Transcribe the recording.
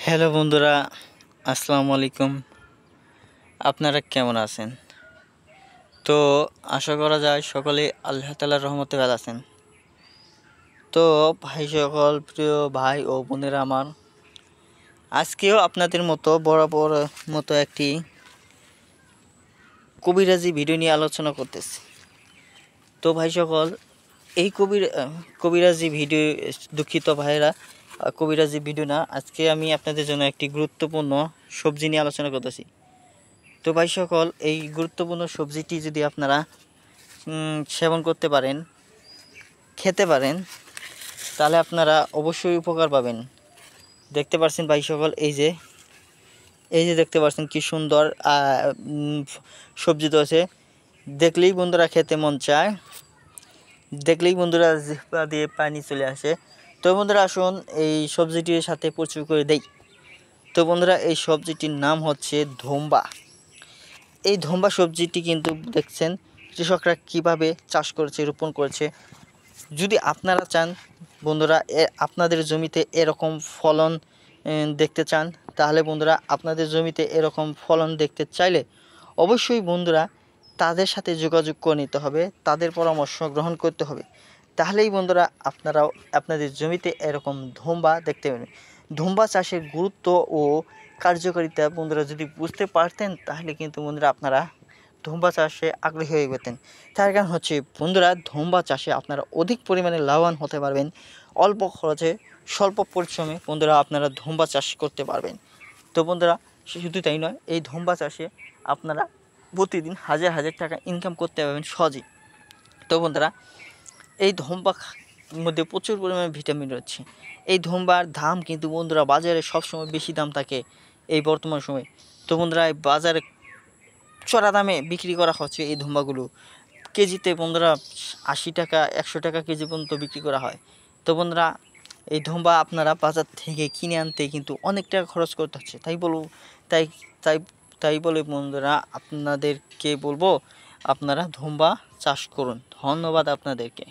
Hello বন্ধুরা, আসসালামু আলাইকুম। আপনারা কেমন আছেন? তো আশা করা যায় সকলে আল্লাহ তাআলার রহমতে ভালো আছেন। তো ভাই সকল, প্রিয় ভাই ও বোনেরা আমার, আজকেও আপনাদের মতো বরাবর মতো একটি কবিরাজি ভিডিও নিয়ে আলোচনা করতেছি। তো ভাই সকল, এই কবিরাজি ভিডিও, দুঃখিত ভাইরা, কবিরাজি ভিডিও না, আজকে আমি আপনাদের জন্য একটি গুরুত্বপূর্ণ সবজি নিয়ে আলোচনা করতেছি। তো ভাই সকল, এই গুরুত্বপূর্ণ সবজিটি যদি আপনারা সেবন করতে পারেন, খেতে পারেন, তাহলে আপনারা অবশ্যই উপকার পাবেন। দেখতে পাচ্ছেন ভাই সকল, এই যে দেখতে পাচ্ছেন কি সুন্দর সবজি তো আছে। দেখলেই বন্ধুরা খেতে মন চায়, দেখলেই বন্ধুরা জিহ্বা দিয়ে পানি চলে আসে। তো বন্ধুরা আসুন এই সবজিটির সাথে প্রচুর করে দেই। তো বন্ধুরা, এই সবজিটির নাম হচ্ছে ধোম্বা। এই ধোম্বা সবজিটি কিন্তু দেখছেন কৃষকরা কিভাবে চাষ করেছে, রোপণ করেছে। যদি আপনারা চান বন্ধুরা, আপনাদের জমিতে এরকম ফলন দেখতে চান, তাহলে বন্ধুরা আপনাদের জমিতে এরকম ফলন দেখতে চাইলে অবশ্যই বন্ধুরা তাদের সাথে যোগাযোগ করে নিতে হবে, তাদের পরামর্শ গ্রহণ করতে হবে। তাহলেই বন্ধুরা আপনারাও আপনাদের জমিতে এরকম ধোম্বা দেখতে পাবেন। ধোম্বা চাষের গুরুত্ব ও কার্যকারিতা বন্ধুরা যদি বুঝতে পারতেন, তাহলে কিন্তু বন্ধুরা আপনারা ধোম্বা চাষে আগ্রহী হয়ে যেতেন। তার কারণ হচ্ছে বন্ধুরা, ধোম্বা চাষে আপনারা অধিক পরিমাণে লাভবান হতে পারবেন। অল্প খরচে স্বল্প পরিশ্রমে বন্ধুরা আপনারা ধোম্বা চাষ করতে পারবেন। তো বন্ধুরা, শুধু তাই নয়, এই ধোম্বা চাষে আপনারা প্রতিদিন হাজার হাজার টাকা ইনকাম করতে পারবেন সহজেই। তো বন্ধুরা, এই ধোম্বার মধ্যে প্রচুর পরিমাণে ভিটামিন রয়েছে। এই ধোম্বার দাম কিন্তু বন্ধুরা বাজারে সবসময় বেশি দাম থাকে এই বর্তমান সময়ে। তো বন্ধুরা, এই বাজারে চড়া দামে বিক্রি করা হচ্ছে এই ধোম্বাগুলো। কেজিতে বন্ধুরা 80 টাকা 100 টাকা কেজি পর্যন্ত বিক্রি করা হয়। তো বন্ধুরা, এই ধোম্বা আপনারা বাজার থেকে কিনে আনতে কিন্তু অনেক টাকা খরচ করতে হচ্ছে। তাই তাই তাই বলে বন্ধুরা আপনাদেরকে বলবো, আপনারা ধোম্বা চাষ করুন। ধন্যবাদ আপনাদেরকে।